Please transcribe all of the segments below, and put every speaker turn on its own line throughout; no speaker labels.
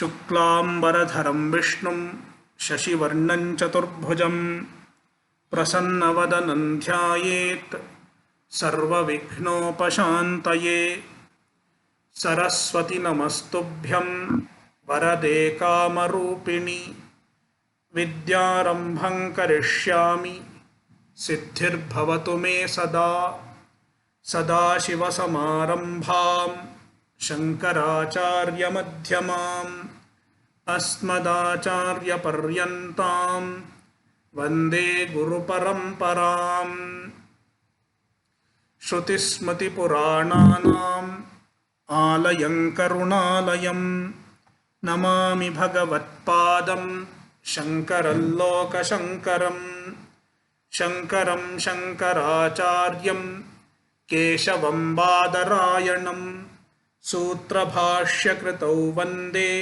शुक्लांबरधरं विष्णुं शशिवर्णं चतुर्भुजं प्रसन्नवदनं ध्यायेत् सर्वविघ्नोपशान्तये। सरस्वती नमस्तुभ्यं वरदे कामरूपिणि विद्यारम्भं करिष्यामि सिद्धिर्भवतु मे सदा। सदाशिवसमारम्भां शङ्कराचार्यमध्यमाम् अस्मदाचार्यपर्यन्तां वन्दे गुरुपरम्पराम्। श्रुतिस्मृतिपुराणानाम् आलयं करुणालयं नमामि भगवत्पादं शङ्करं लोकशङ्करं। शङ्करं शङ्कराचार्यं केशवं बादरायणं सूत्रभाष्यकृतौ वन्दे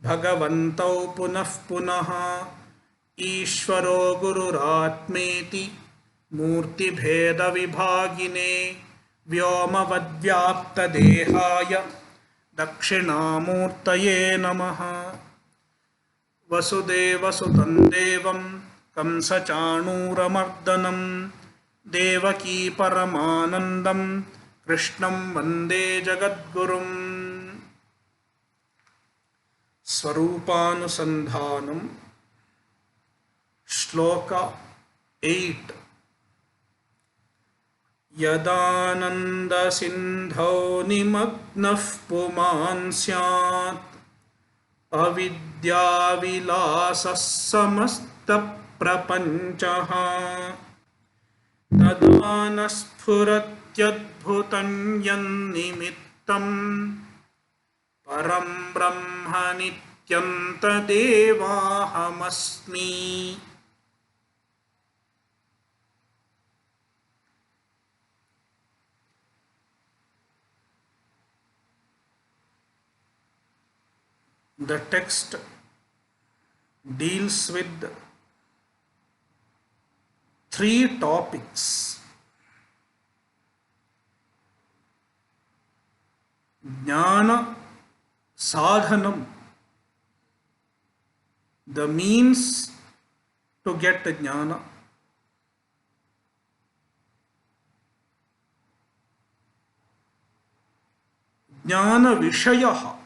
भगवन्तौ पुनः पुनः। ईश्वरो गुरुरात्मेति मूर्तिभेदविभागिने व्योमवद्व्याप्तदेहाय दक्षिणामूर्तये नमः। वसुदेवसुतं देवं कंसचाणूरमर्दनं देवकी परमानन्दं कृष्णं वन्दे जगद्गुरुम्। स्वरूपानुसन्धानं श्लोक 8। यदानन्दसिन्धौ निमग्नः पुमान् स्यात् अविद्याविलासः समस्तप्रपञ्चः तदा न स्फुरत्यद्भुतं यन्निमित्तं परं ब्रह्म नित्यं तदेवाहमस्मि। The text deals with 3 topics: Jnana sadhanam, the means to get jnana; jnana vishayah,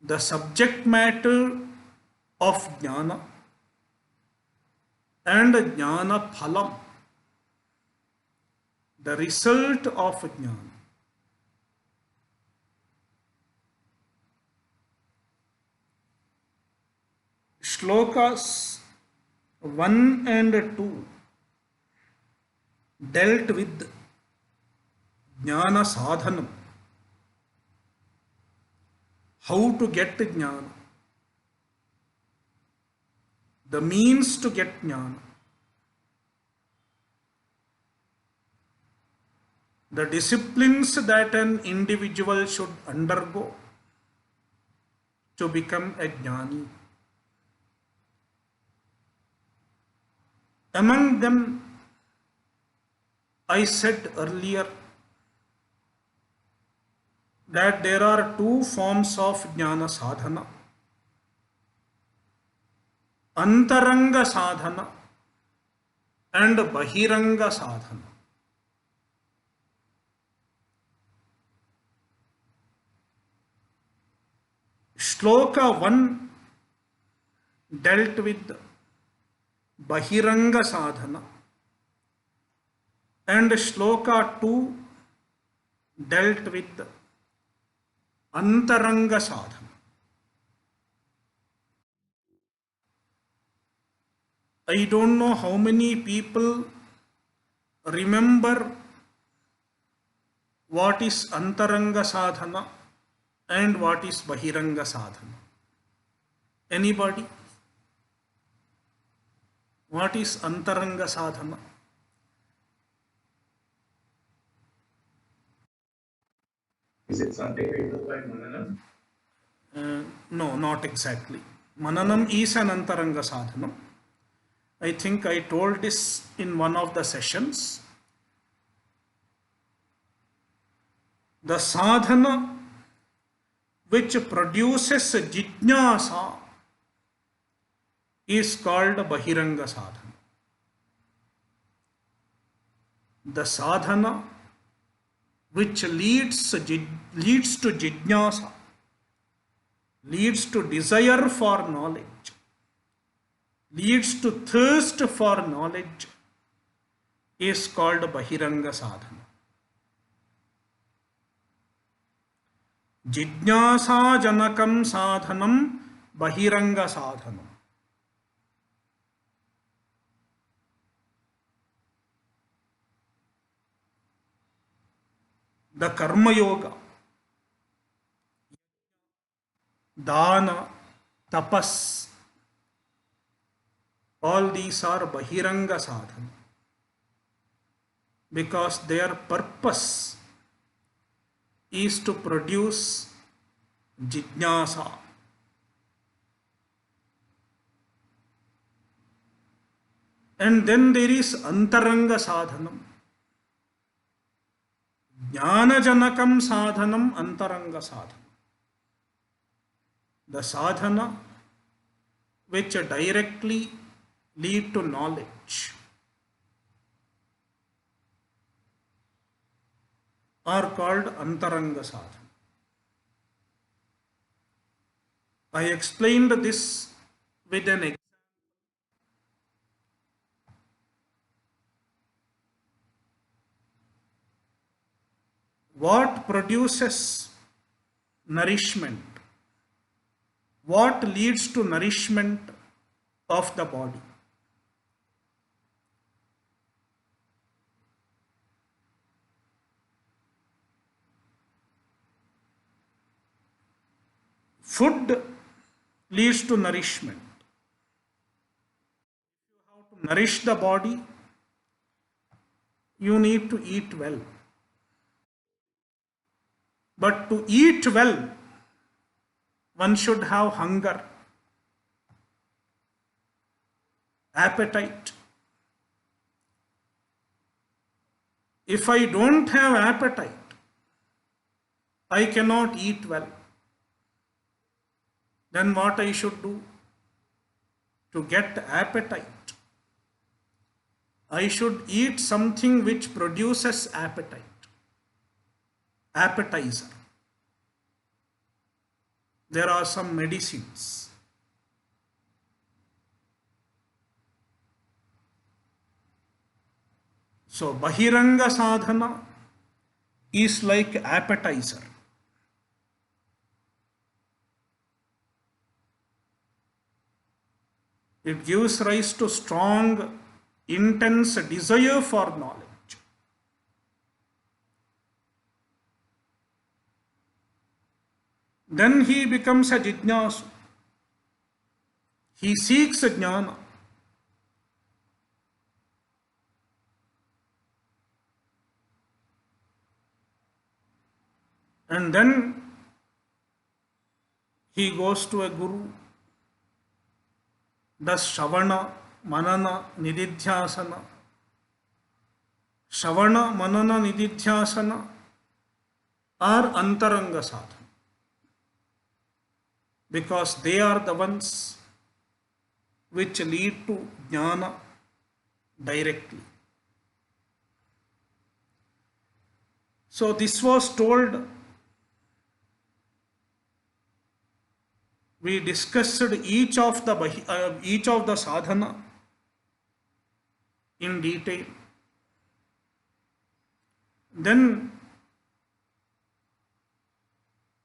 the subject matter of jnana; and jnana phalam, the result of jnana. Shlokas 1 and 2 dealt with jnana sadhanam, how to get jnana, the means to get jnana, the disciplines that an individual should undergo to become a jnani. Among them, I said earlier that there are 2 forms of jnana sadhana: antaranga sadhana and bahiranga sadhana. Shloka 1 dealt with bahiranga sadhana and shloka 2 dealt with antaranga sadhana. I don't know how many people remember what is antaranga sadhana and what is bahiranga sadhana. Anybody? What is antaranga sadhana?
Is it something we do by Mananam?
No, not exactly. Mananam is an antaranga sadhanam. I think I told this in one of the sessions. The sadhana which produces jijnasa is called Bahiranga sadhana. The sadhana which leads to jijnasa, leads to desire for knowledge, leads to thirst for knowledge, is called Bahiranga sadhana. Jijnasa janakam sadhanam Bahiranga sadhanam. The karma yoga, dana, tapas, all these are Bahiranga sadhana because their purpose is to produce jijnasa. And then there is antaranga sadhanam. Jnana janakam sadhanam antaranga sadhanam. The sadhana which directly lead to knowledge are called antaranga sadhana. I explained this with an example. What produces nourishment? What leads to nourishment of the body? Food leads to nourishment. If you have to nourish the body, you need to eat well. But to eat well, one should have hunger, appetite. If I don't have appetite, I cannot eat well. Then what I should do? To get appetite, I should eat something which produces appetite. Appetizer. There are some medicines. So Bahiranga sadhana is like appetizer. It gives rise to strong, intense desire for knowledge. Then he becomes a jijnasu. He seeks jnana. And then he goes to a guru. Does Shravana, Manana, Nididhyasana. Shravana, Manana, Nididhyasana are antaranga sadhana. Because they are the ones which lead to jnana directly. So this was told. We discussed each of the sadhana in detail. Then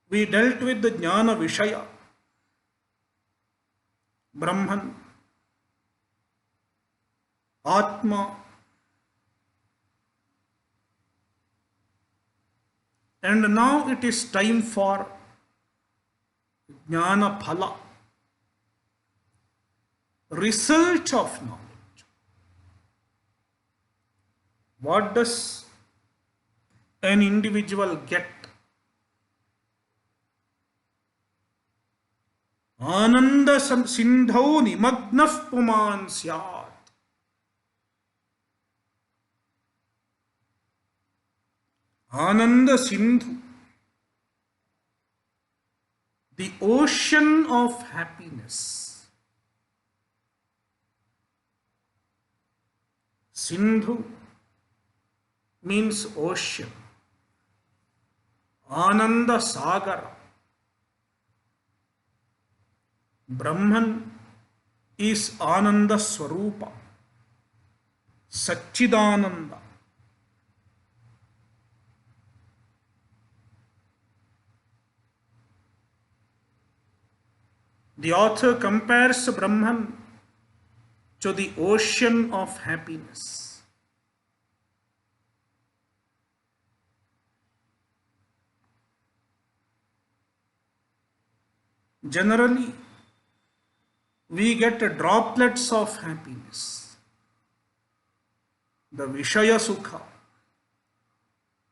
we dealt with the jnana vishaya, Brahman, Atma, and now it is time for jnana phala, result of knowledge. What does an individual get? Ananda sindhau nimagnah puman syat. Ananda sindhu. the ocean of happiness. Sindhu means ocean. Ananda Sagara. Brahman is Ananda Swarupa. Satchidananda. The author compares Brahman to the ocean of happiness. Generally, we get droplets of happiness. The Vishaya Sukha,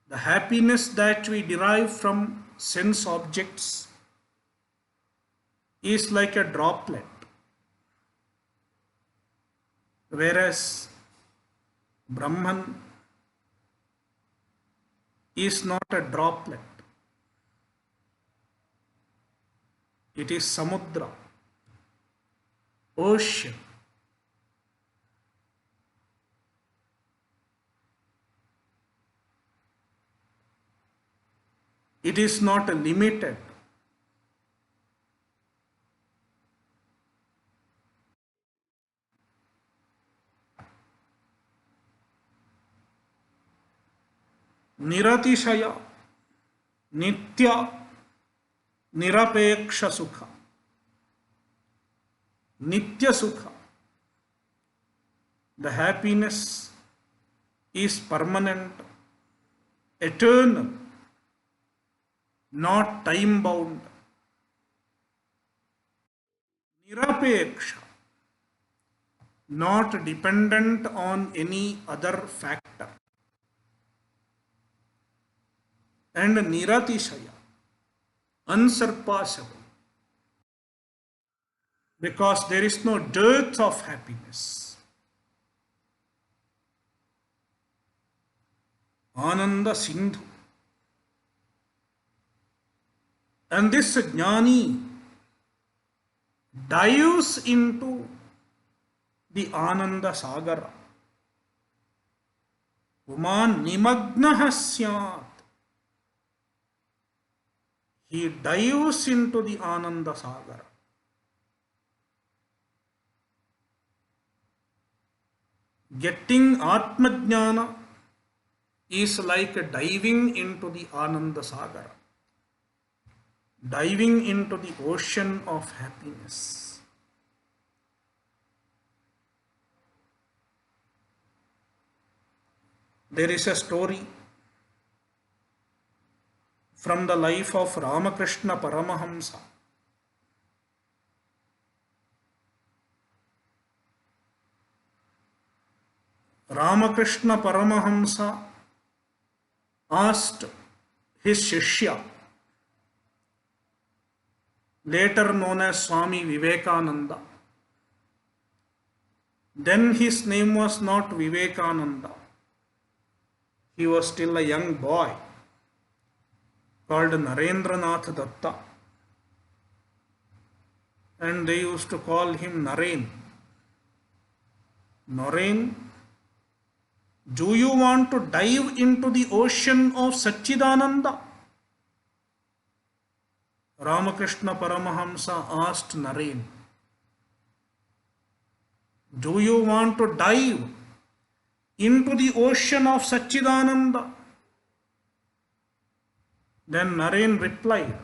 the happiness that we derive from sense objects, is like a droplet. Whereas Brahman is not a droplet. It is Samudra, ocean. It is not limited. Niratishaya, Nitya, Nirapeksha Sukha. Nitya Sukha. The happiness is permanent, eternal, not time bound. Nirapeksha, not dependent on any other factor. And Niratishaya, unsurpassable. Because there is no dearth of happiness. Ananda Sindhu. And this Jnani dives into the Ananda Sagara. Puman nimagnaha syat. He dives into the Ananda Sagara. Getting Atma Jnana is like diving into the Ananda Sagara. Diving into the ocean of happiness. There is a story from the life of Ramakrishna Paramahamsa. Ramakrishna Paramahamsa asked his Shishya, later known as Swami Vivekananda. Then his name was not Vivekananda. He was still a young boy called Narendranath Datta. And they used to call him Naren. Naren, do you want to dive into the ocean of Satchidananda? Ramakrishna Paramahamsa asked Naren, do you want to dive into the ocean of Satchidananda? Then Naren replied,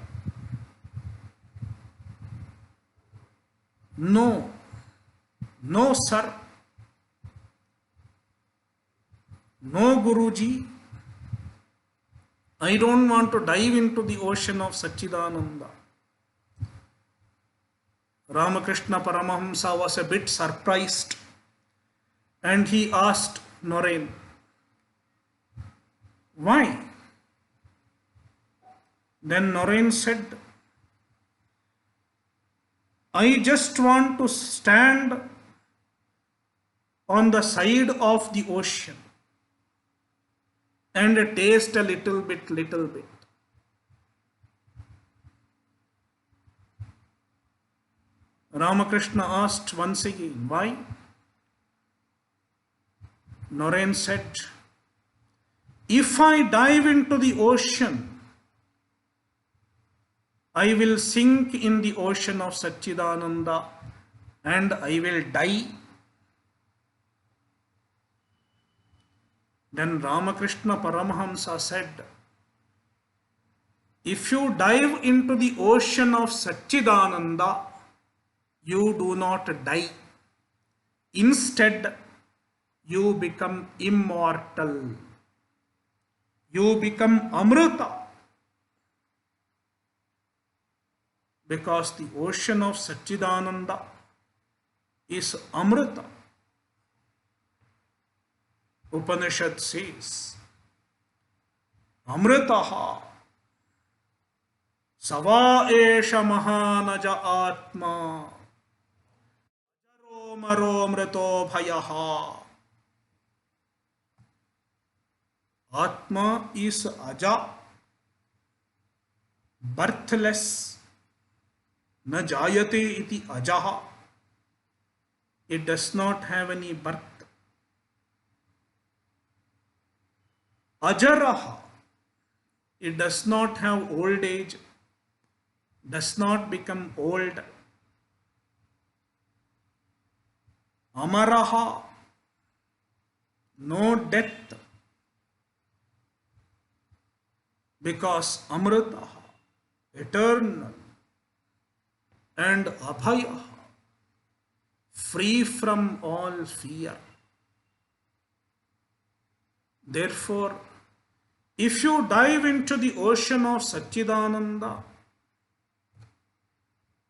no, no sir, no Guruji, I don't want to dive into the ocean of Satchidananda. Ramakrishna Paramahamsa was a bit surprised and he asked Naren, why? Then Naren said, I just want to stand on the side of the ocean and taste a little bit. Ramakrishna asked once again, why? Naren said, if I dive into the ocean, I will sink in the ocean of Satchidananda and I will die. Then Ramakrishna Paramahamsa said, if you dive into the ocean of Satchidananda, you do not die. Instead, you become immortal. You become Amrita. Because the ocean of Satchidananda is Amrita. Upanishad says, Amritaha Sava Esha Mahanaja Atma Ajaro Maro Mrito Bhayaha. Atma is Aja, birthless. Na jayate iti ajaha. It does not have any birth. Ajaraha. It does not have old age, does not become old. Amaraha. No death. Because Amritaha, eternal, and Abhaya, free from all fear. Therefore, if you dive into the ocean of Satchidananda,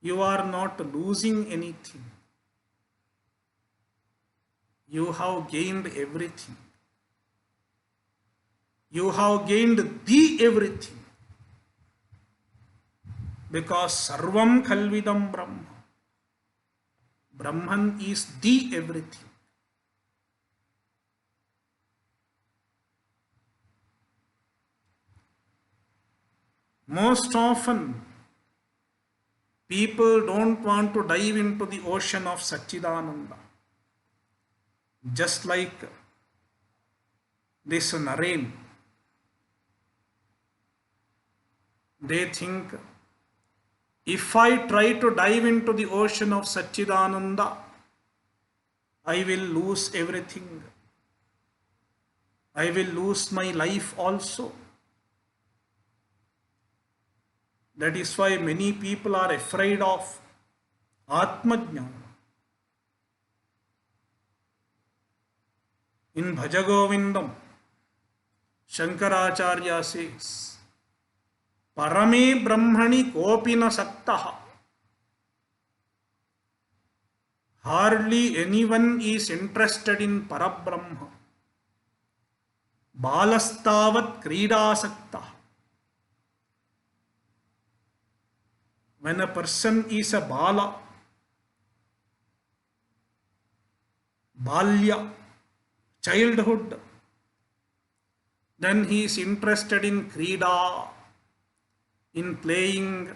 you are not losing anything. You have gained everything. You have gained the everything. Because Sarvam Khalvidam Brahma. Brahman is the everything. Most often, people don't want to dive into the ocean of Satchidananda. Just like this Naren. They think, if I try to dive into the ocean of Satchidananda, I will lose everything. I will lose my life also. That is why many people are afraid of Atmajnana. In Bhajagovindam, Shankaracharya says, Parame Brahmani Kopina Saktaha. Hardly anyone is interested in Parabrahma. Balastavat Kridasaktaha. When a person is a Bala, Balya, childhood, then he is interested in Krida, in playing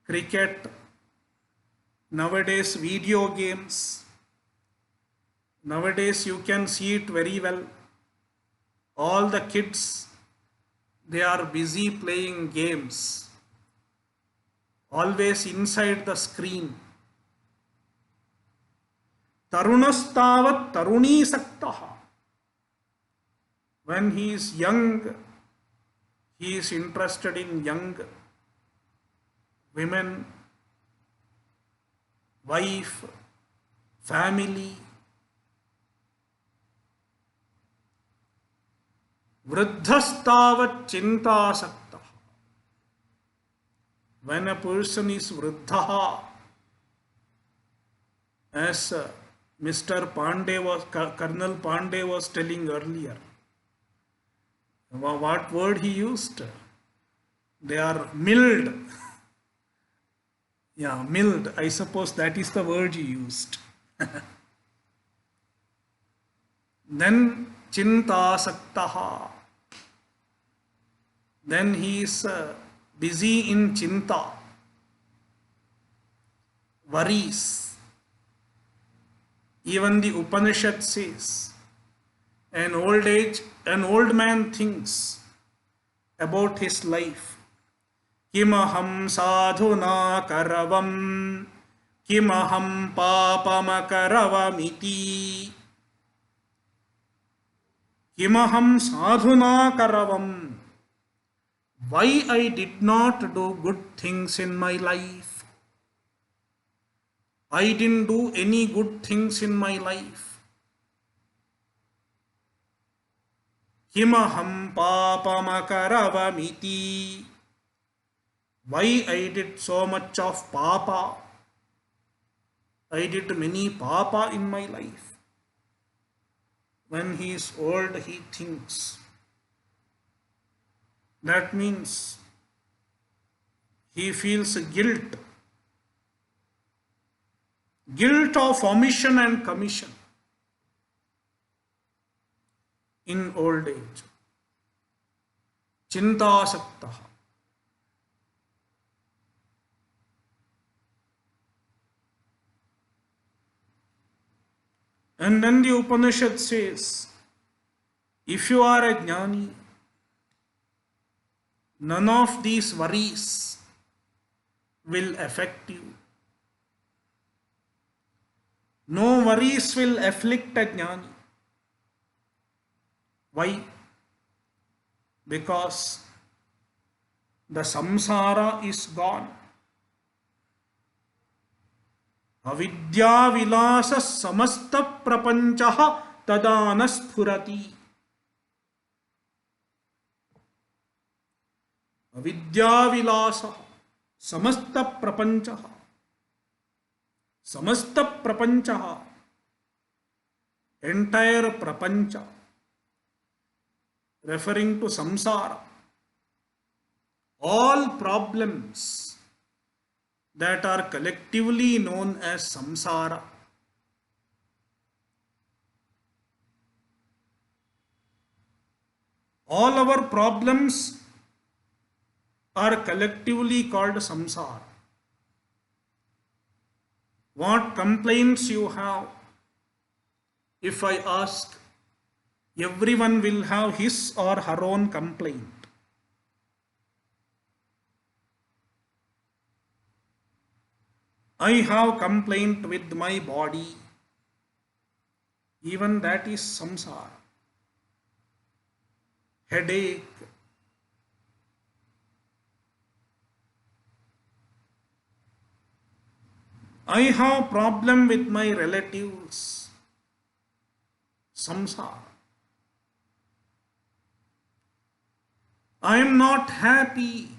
cricket, nowadays video games. Nowadays you can see it very well. All the kids, they are busy playing games, always inside the screen. Tarunastavat taruni saktaha. When he is young, he is interested in young women, wife, family. Vruddhastavat chintasaktaha. When a person is vruddha, as Mr. Pandey was, Colonel Pandey was telling earlier, what word he used? They are milled. Yeah, milled. I suppose that is the word he used. Then chintasaktaha. Then he is busy in chinta. worries. Even the Upanishad says, an old man thinks about his life. Kimaham sadhuna karavam, kimaham papamakaravam kimaham sadhuna karavam. Why I did not do good things in my life? I didn't do any good things in my life. Kimaham papamakaravamiti. Why I did so much of papa? I did many papa in my life. When he is old, he thinks. That means he feels guilt. Guilt of omission and commission in old age. Chintasaktaha. And then the Upanishad says, if you are a jnani, none of these worries will affect you. No worries will afflict a jnani. Why? Because the samsara is gone. Avidya vilasa samasta prapanchaha tadanaspurati. Avidya vilasa samasta prapanchaha. Samasta prapanchaha. Entire prapancha. Referring to samsara. All problems that are collectively known as samsara all our problems are collectively called samsara. What complaints you have? If I ask, everyone will have his or her own complaint. I have complaint with my body. Even that is samsara. Headache. I have problem with my relatives. Samsara. I am not happy.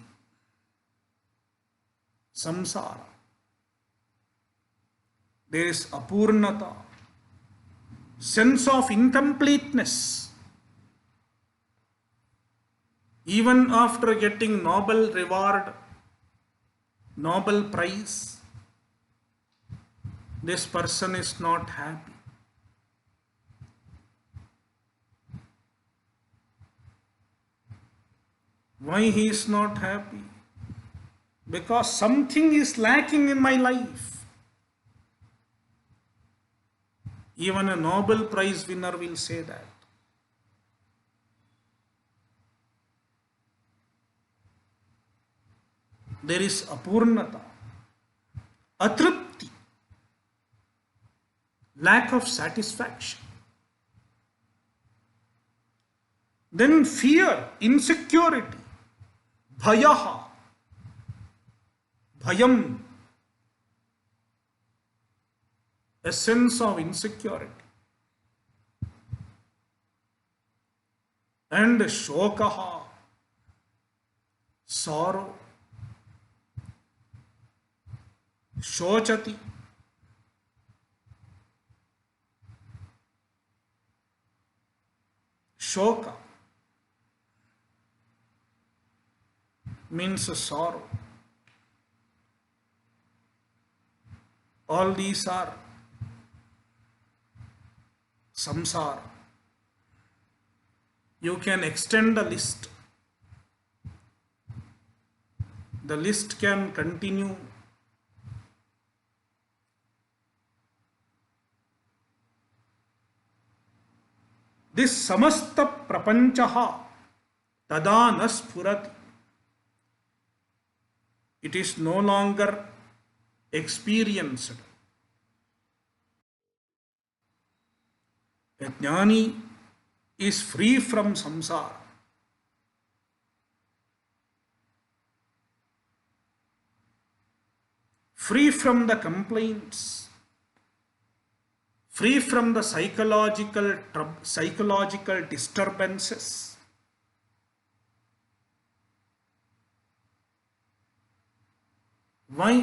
Samsara. There is apurnata, sense of incompleteness. Even after getting Nobel reward, Nobel prize, this person is not happy. Why he is not happy? Because something is lacking in my life. Even a Nobel Prize winner will say that. There is apurnata, atripti, lack of satisfaction. Then fear, insecurity, bhayaha, bhayam, a sense of insecurity. And shokaha, sorrow, shochati, shoka means sorrow. All these are samsara. You can extend the list. The list can continue this samasta prapanchaha tada na sphurati. It is no longer experienced. A jnani is free from samsara. Free from the complaints, free from the psychological disturbances. Why?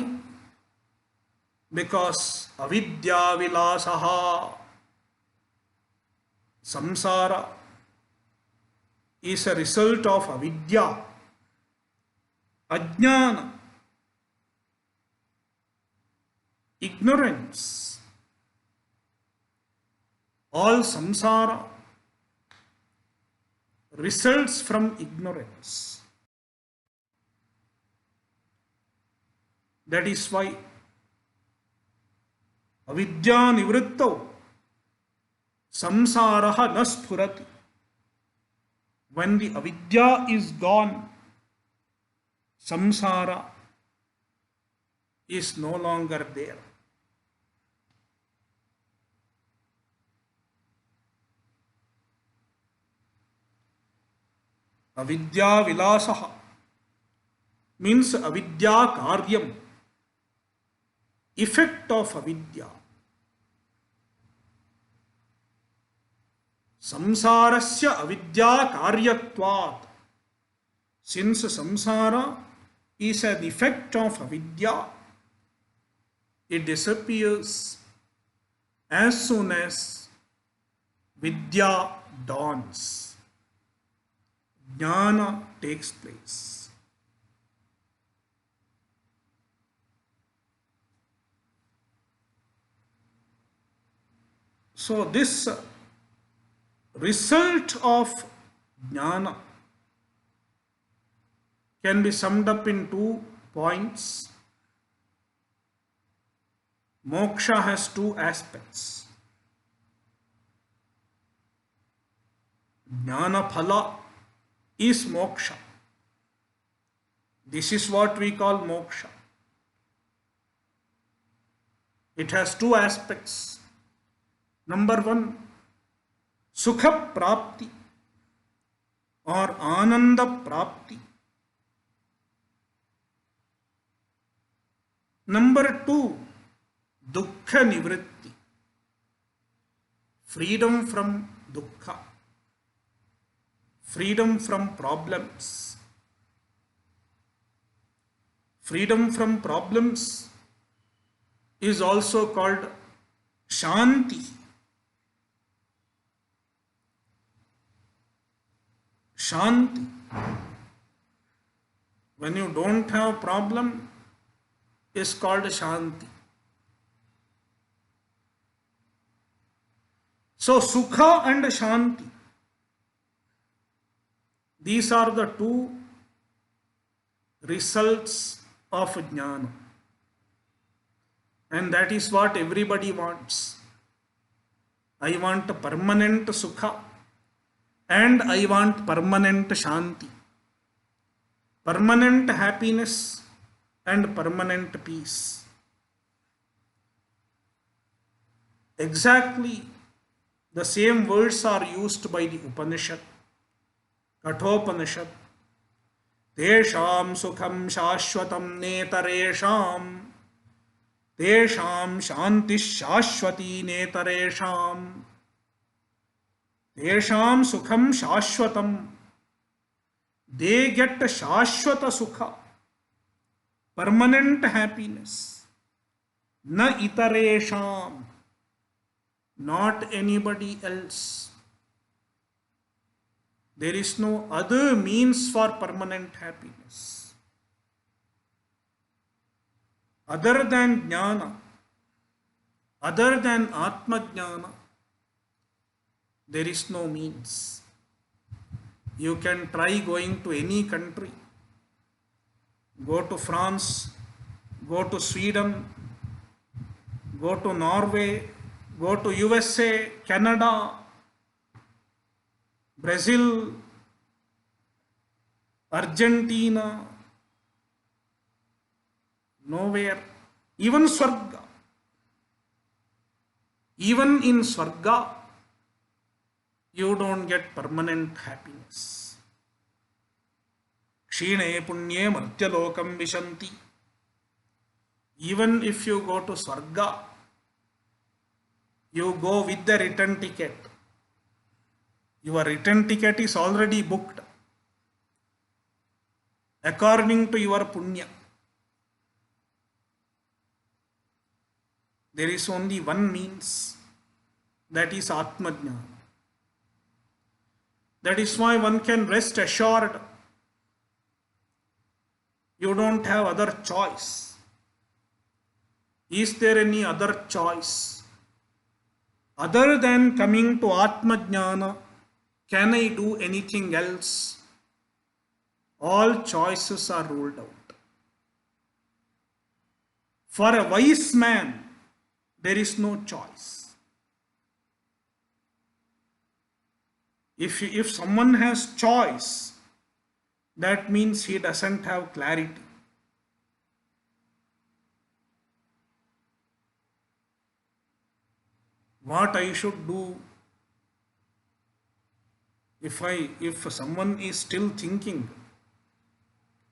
Because avidya vilasaha, samsara, is a result of avidya, ajnana, ignorance. All samsara results from ignorance. That is why avidya nivrittau samsaraha na sphurati. When the avidya is gone, samsara is no longer there. Avidya vilasaha means avidya karyam, effect of avidya. Samsarasya avidya karyatvat. Since samsara is an effect of avidya, it disappears as soon as vidya dawns. Jnana takes place. So this result of jnana can be summed up in 2 points. Moksha has 2 aspects. Jnana phala is moksha. This is what we call moksha. It has 2 aspects. Number 1, sukha prapti or ananda prapti. Number 2, dukkha nivritti, freedom from dukkha, freedom from problems. Freedom from problems is also called shanti. Shanti. When you don't have problem, is called shanti. So sukha and shanti, these are the 2 results of jnana. And that is what everybody wants. I want permanent sukha and I want permanent shanti. Permanent happiness and permanent peace. Exactly the same words are used by the Upanishad, Kathopanishad. Tesham sukham shashvatam netaresham, tesham shanti shashvati netaresham, tesham sukham shashvatam. They get shashvata sukha, permanent happiness. Na itaresham, not anybody else. There is no other means for permanent happiness. Other than jnana, other than atma jnana, there is no means. You can try going to any country. Go to France, go to Sweden, go to Norway, go to USA, Canada. Brazil, Argentina, nowhere. Even Swarga. Even in Swarga, you don't get permanent happiness. Kshine punye martyalokam vishanti. Even if you go to Swarga, you go with the return ticket. Your return ticket is already booked according to your punya. There is only one means, that is Atmajnana. That is why one can rest assured you don't have other choice. Is there any other choice? Other than coming to Atmajnana, can I do anything else? All choices are ruled out. For a wise man, there is no choice. If someone has choice, that means he doesn't have clarity. What I should do? If someone is still thinking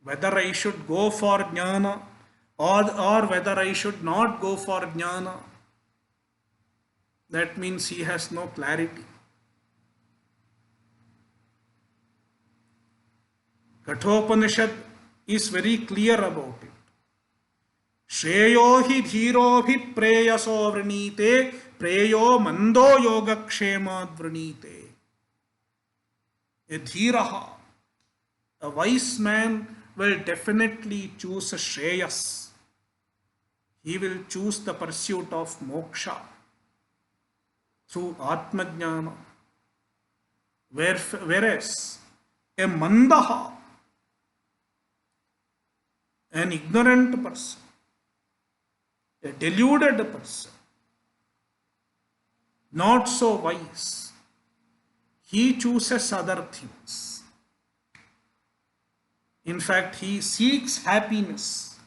whether I should go for jnana or whether I should not go for jnana, that means he has no clarity. Kathopanishad is very clear about it. Shreyo hi dhiro bhi preyaso vrinite preyo mando yoga kshemad vrinite. A dhiraha, a wise man, will definitely choose a shreyas. He will choose the pursuit of moksha through Atmajnana. Whereas a mandaha, an ignorant person, a deluded person, not so wise, he chooses other things. In fact, he seeks happiness,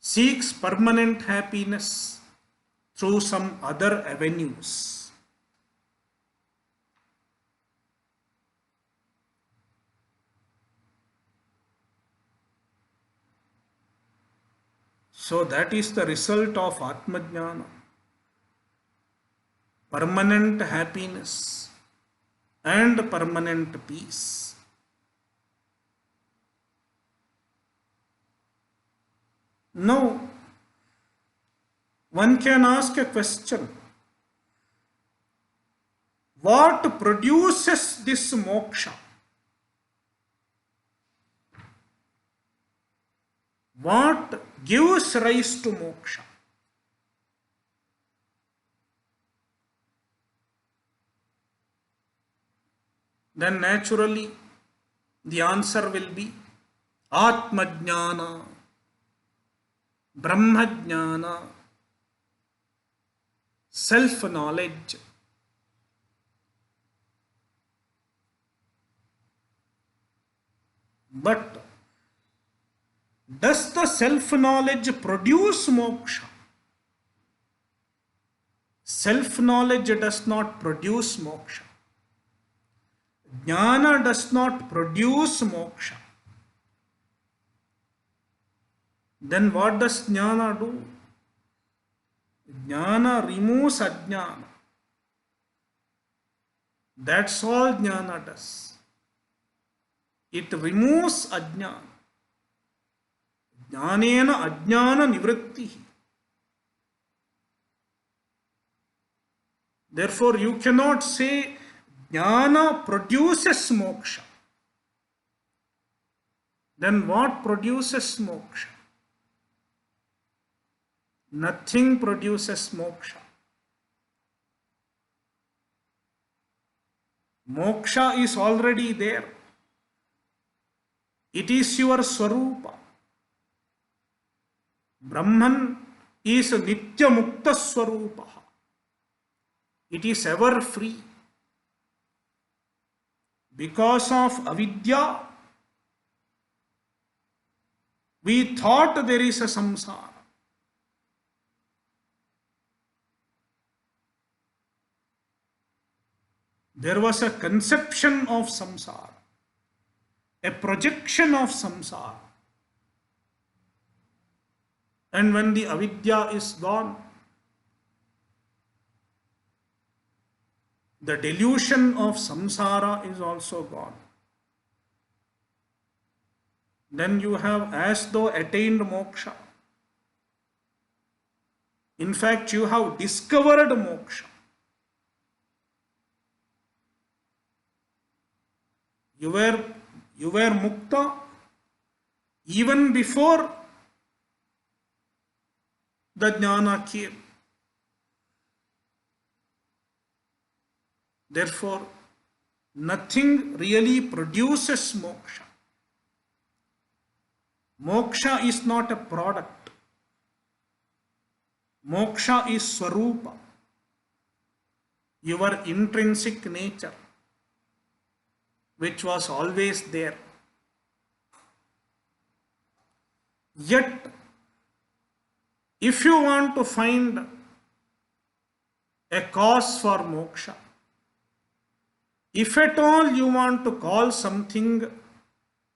seeks permanent happiness through some other avenues. So that is the result of Atmajnana. Permanent happiness and permanent peace. Now, one can ask a question. What produces this moksha? What gives rise to moksha? Then naturally the answer will be Atmajnana, Brahmajnana, self-knowledge. But does the self-knowledge produce moksha? Self-knowledge does not produce moksha. Jnana does not produce moksha. Then what does jnana do? Jnana removes ajnana. That's all jnana does. It removes ajnana. Jnanena ajnana nivrittihi. Therefore, you cannot say jnana produces moksha. Then what produces moksha? Nothing produces moksha. Moksha is already there. It is your swarupa. Brahman is nitya mukta swarupa. It is ever free. Because of avidya, we thought there is a samsara. There was a conception of samsara, a projection of samsara. And when the avidya is gone, the delusion of samsara is also gone. Then you have as though attained moksha. In fact, you have discovered moksha. You were mukta even before the jnana came. Therefore, nothing really produces moksha. Moksha is not a product. Moksha is swarupa, your intrinsic nature, which was always there. Yet, if you want to find a cause for moksha, if at all you want to call something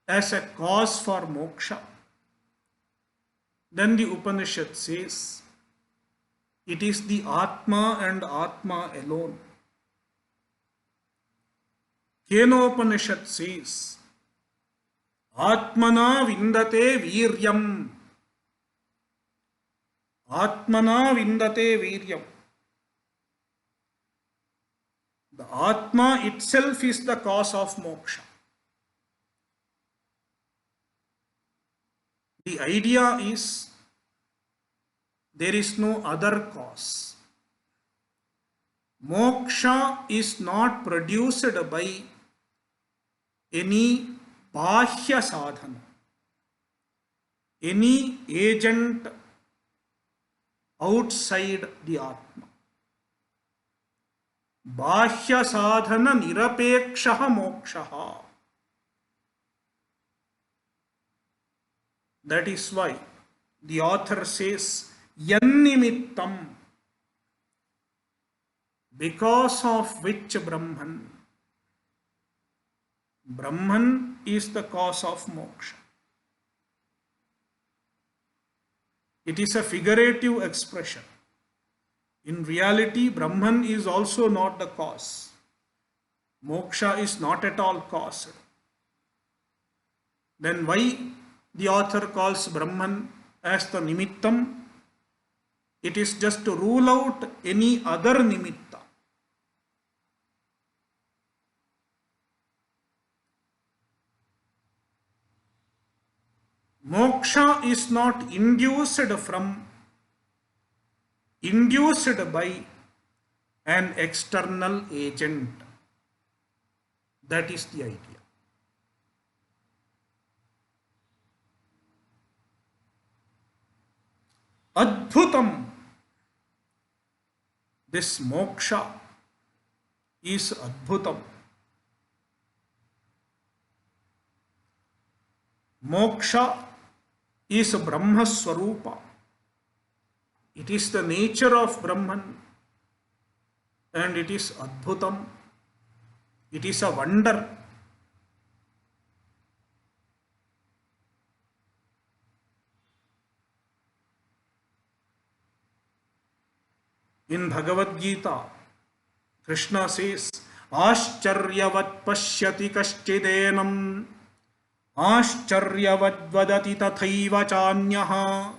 as a cause for moksha, then the Upanishad says it is the Atma and Atma alone. Kenopanishad says, Atmana vindate viryam. Atmana vindate viryam. The Atma itself is the cause of moksha. The idea is there is no other cause. Moksha is not produced by any bahya sadhana, any agent outside the Atma. Bahya sadhana nirapekshaha mokshaha. That is why the author says, Yannimittam, because of which Brahman. Brahman is the cause of moksha. It is a figurative expression. In reality, Brahman is also not the cause. Moksha is not at all caused. Then why the author calls Brahman as the nimittam? It is just to rule out any other nimitta. Moksha is not induced by an external agent. That is the idea. Adbhutam. This moksha is adbhutam. Moksha is Brahma Swarupa. It is the nature of Brahman and it is adbhutam. It is a wonder. In Bhagavad Gita, Krishna says, Ascharyavat pashyati kashchidenam, Ascharyavat vadati tathaiva chanyaha,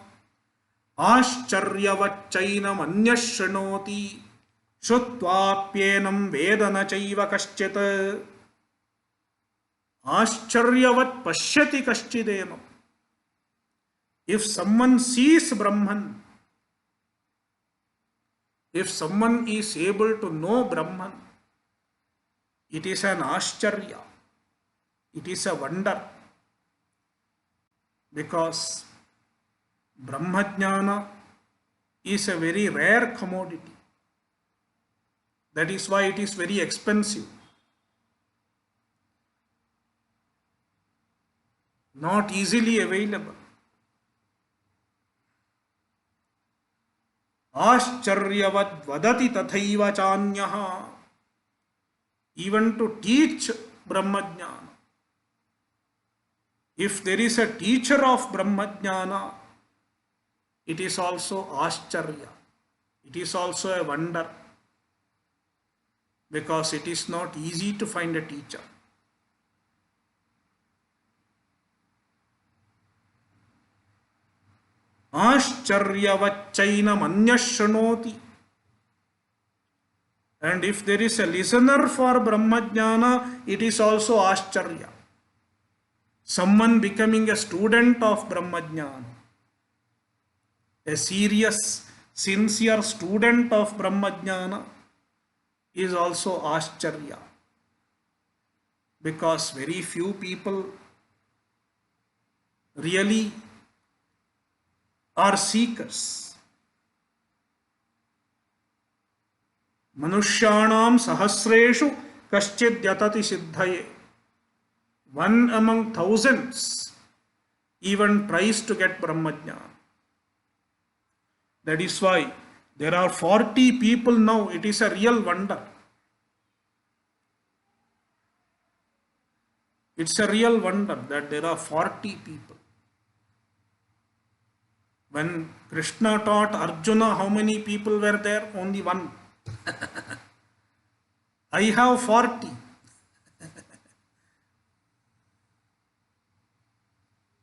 Ascharyavat chainam anyashranoti, Shutvapyenam vedana chaiva kaschit. Ascharyavat pashyati kashchidenam. If someone sees Brahman, if someone is able to know Brahman, it is an ascharya, it is a wonder, because Brahmajnana is a very rare commodity. That is why it is very expensive. not easily available. Ascharyavat vadati tathaiva chanyaha. Even to teach Brahmajnana. If there is a teacher of Brahmajnana, it is also Ascharya. It is also a wonder, because it is not easy to find a teacher. Ascharya manya shanoti. And if there is a listener for Brahmajnana, it is also Ascharya. Someone becoming a student of Brahmajnana, a serious, sincere student of Brahmajnana, is also Ascharya. Because very few people really are seekers. Manushyanam sahasreshu kaschid yatati siddhaye. One among thousands even tries to get Brahmajnana. That is why there are 40 people now. It is a real wonder. It's a real wonder that there are 40 people. When Krishna taught Arjuna, how many people were there? Only one. I have 40.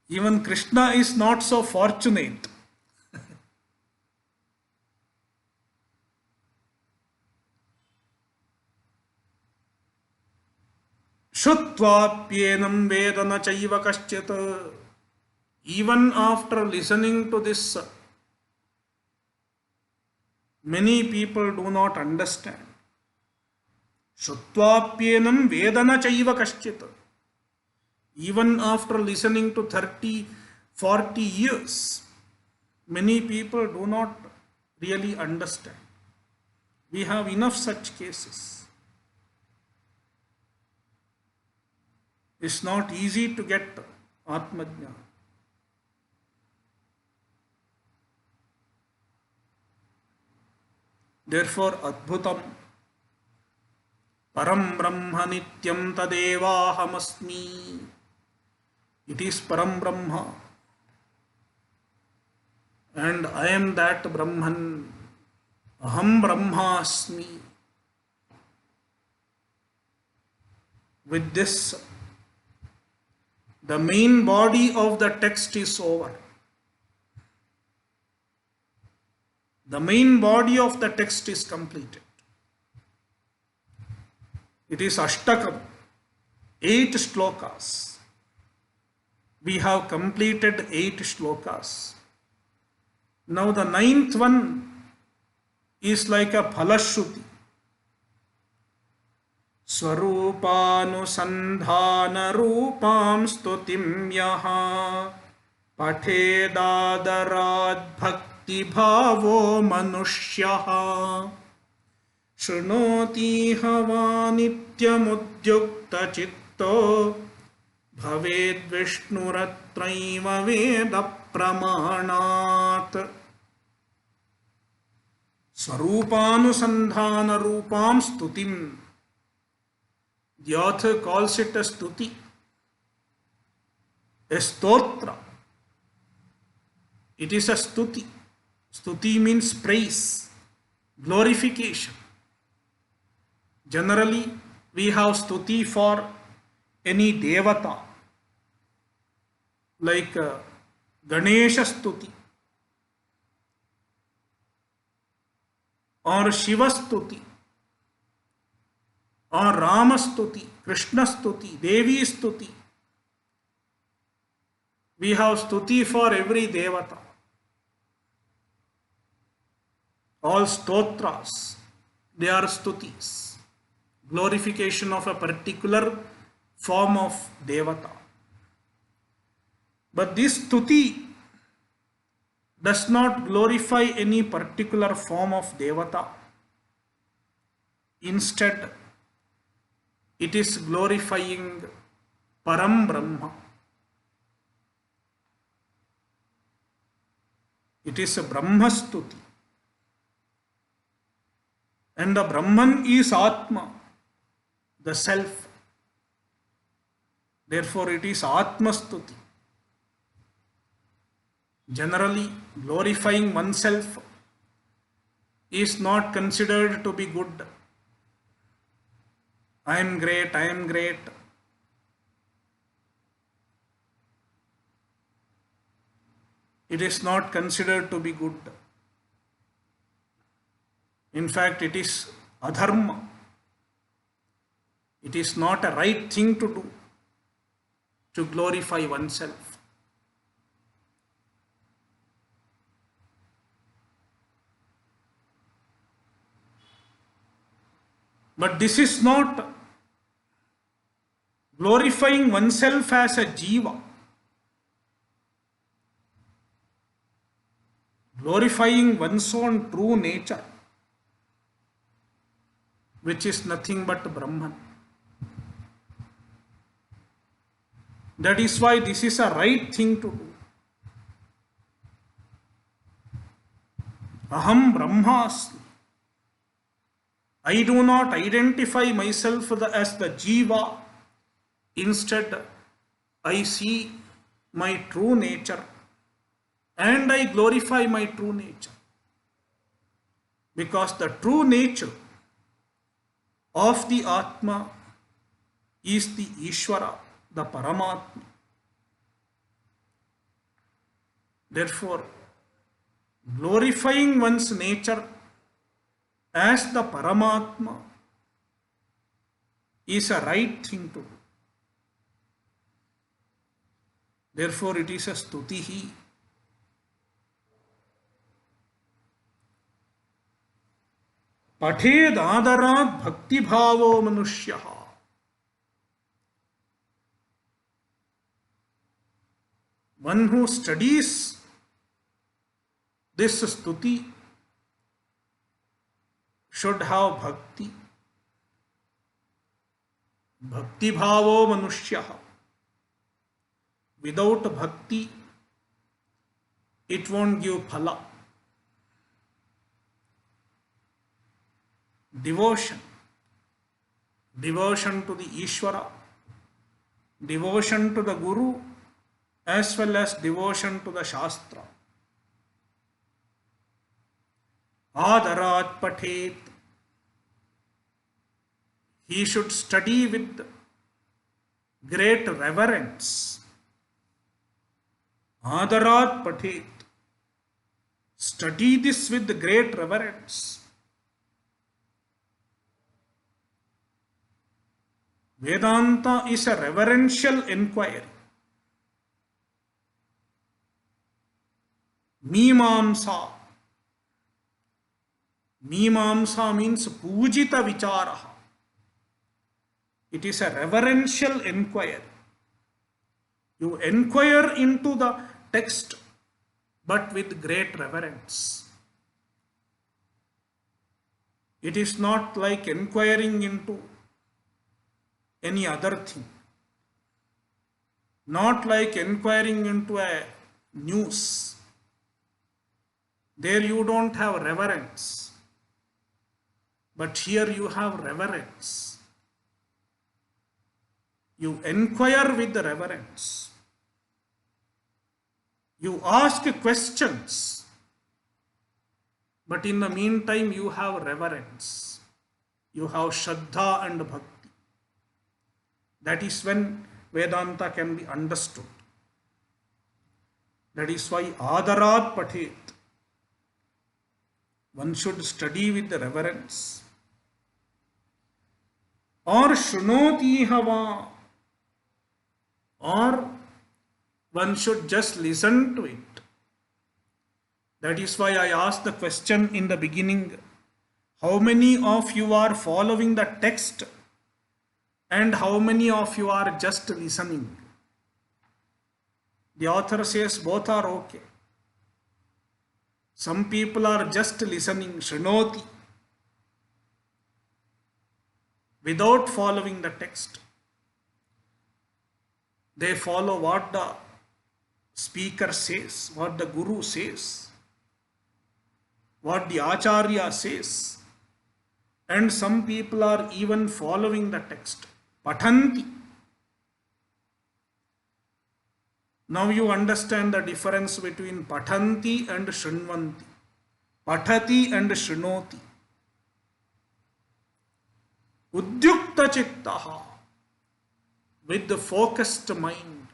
Even Krishna is not so fortunate. Shutvapyenam vedana chaiva kaschit. Even after listening to this, many people do not understand. Shutvapyenam vedana chaiva kaschit. Even after listening to 30, 40 years, many people do not really understand. We have enough such cases. It's not easy to get Atmajnana. Therefore, Adbhutam Param Brahma Nityam Tadevahamasmi. It is Param Brahma. And I am that Brahman. Aham Brahmasmi. With this, the main body of the text is over. The main body of the text is completed. It is Ashtakam, 8 shlokas. We have completed 8 shlokas. Now the 9th one is like a Phalashruti. Swarupānusandhāna rūpāṃ stutim yaha pathedādarād bhakti bhāvo manushyaha shrunoti hava nityamudyukta chitto bhaved vishnurattraiva veda pramanāt. Swarupānusandhāna rūpāṃ stutim. The author calls it a stuti, a stotra. It is a stuti. Stuti means praise, glorification. Generally, we have stuti for any devata, like Ganesha stuti or Shiva stuti, or Rama Stuti, Krishna Stuti, Devi Stuti. We have Stuti for every Devata. All stotras, they are Stutis. Glorification of a particular form of Devata. But this Stuti does not glorify any particular form of Devata. Instead, it is glorifying Param Brahma. It is a Brahmastuti. And the Brahman is Atma, the self. Therefore, it is Atmastuti. Generally, glorifying oneself is not considered to be good. I am great, I am great. It is not considered to be good. In fact, it is adharma. It is not a right thing to do, to glorify oneself. But this is not glorifying oneself as a jiva. Glorifying one's own true nature, which is nothing but Brahman. That is why this is a right thing to do. Aham Brahmasmi. I do not identify myself as the jiva. Instead, I see my true nature and I glorify my true nature. Because the true nature of the Atma is the Ishvara, the Paramatma. Therefore, glorifying one's nature as the Paramatma is a right thing to do. Therefore, it is a stutihi. Pathed adarat bhakti bhavo manushyaha. One who studies this stuti should have bhakti. Bhakti bhavo manushyaha. Without bhakti, it won't give phala. Devotion. Devotion to the Ishvara. Devotion to the Guru, as well as devotion to the Shastra. Adarat pathet. He should study with great reverence. Adarat pathet. Study this with great reverence. Vedanta is a reverential inquiry. Mimamsa. Mimamsa means pujita vicharaha. It is a reverential inquiry. You inquire into the text, but with great reverence. It is not like inquiring into any other thing. Not like inquiring into a news. There you don't have reverence. But here you have reverence. You inquire with reverence. You ask questions. But in the meantime, you have reverence. You have Shraddha and Bhakti. That is when Vedanta can be understood. That is why Adarat Pathet. One should study with reverence. Or Shrunoti Hava. Or one should just listen to it. That is why I asked the question in the beginning. How many of you are following the text? And how many of you are just listening? The author says both are okay. Some people are just listening, Shrunoti, without following the text. They follow what the speaker says, what the Guru says. what the Acharya says. And some people are even following the text. Pathanti. Now you understand the difference between pathanti and shrinvanti. Pathati and shrunoti. Udyukta chittaha, with the focused mind,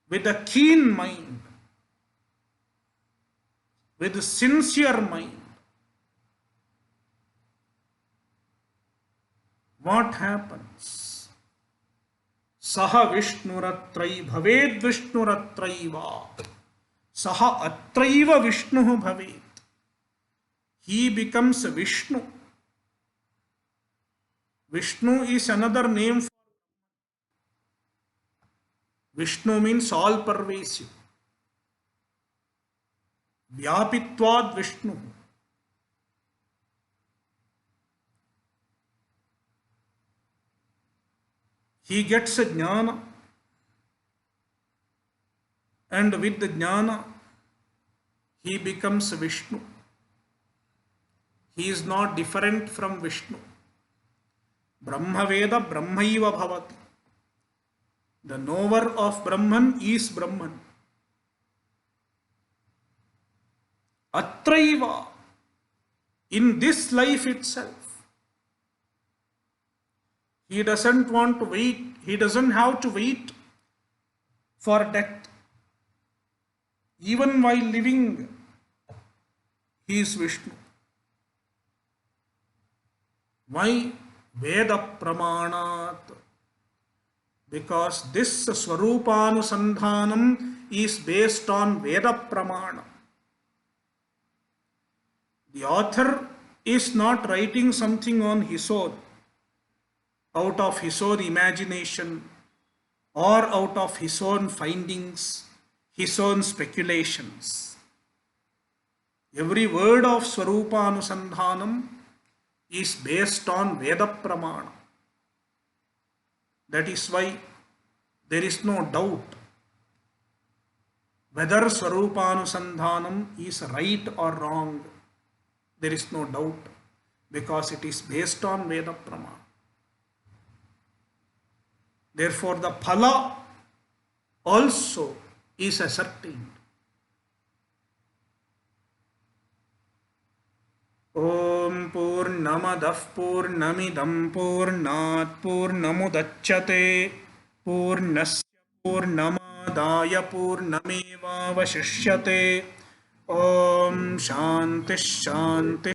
with a keen mind, with a sincere mind. What happens? Saha Vishnuratrai bhaved Vishnuratrai. Saha Atraiva Vishnu bhaved. He becomes Vishnu. Vishnu is another name for Vishnu means all pervasive. Vyapitvad Vishnu. He gets a jnana, and with the jnana he becomes Vishnu. He is not different from Vishnu. Brahmaveda Brahmaiva bhavati. The knower of Brahman is Brahman. Atraiva, in this life itself. He doesn't want to wait. He doesn't have to wait for death. Even while living, he is Vishnu. Why? Veda Pramanat. Because this Swarupanusandhanam is based on Veda Pramana. The author is not writing something on his own, out of his own imagination or out of his own findings, his own speculations. Every word of Swarupanusandhanam is based on Veda Pramana. That is why there is no doubt whether Swarupanusandhanam is right or wrong. There is no doubt because it is based on Veda Pramana. Therefore, the phala also is ascertained. Om Purnamadah Purnamidam Purnat Purnamudachyate Purnasya Purnamadaya Purnameva Vashishyate. Om Shanti Shanti